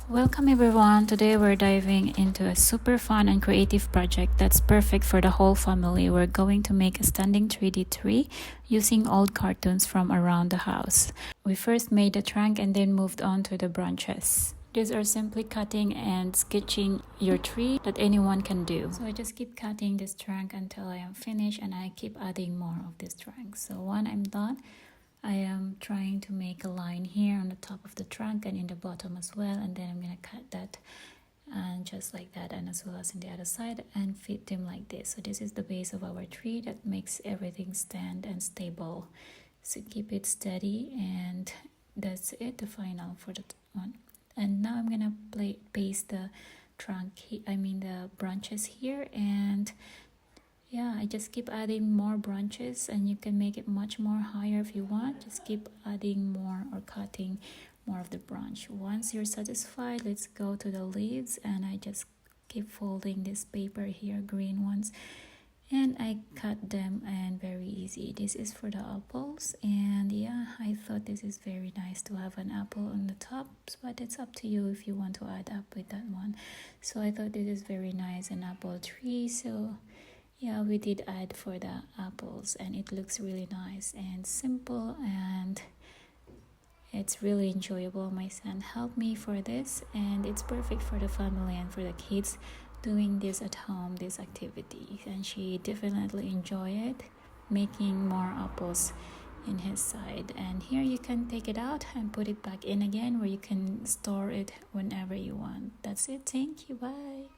Welcome everyone. Today we're diving into a super fun and creative project that's perfect for the whole family. We're going to make a standing 3D tree using old cartoons from around the house. We first made the trunk and then moved on to the branches. These are simply cutting and sketching your tree that anyone can do. So I just keep cutting this trunk until I am finished, and I keep adding more of this trunk. So when I'm done, I am trying to make a line here on the top of the trunk and in the bottom as well, and then I'm gonna cut that and just like that, and as well as in the other side, and fit them like this. So this is the base of our tree that makes everything stand and stable, so keep it steady. And that's it, the final for that one. And now I'm gonna paste the the branches here, and yeah, I just keep adding more branches, and you can make it much more higher if you want. Just keep adding more or cutting more of the branch. Once you're satisfied, let's go to the leaves, and I just keep folding this paper here, green ones, and I cut them, and very easy. This is for the apples, and yeah, I thought this is very nice to have an apple on the top, but it's up to you if you want to add up with that one. So I thought this is very nice, an apple tree. So yeah, we did add for the apples, and it looks really nice and simple, and it's really enjoyable. My son helped me for this, and it's perfect for the family and for the kids doing this at home, this activity. And she definitely enjoyed it, making more apples in his side. And here you can take it out and put it back in again, where you can store it whenever you want. That's it. Thank you. Bye.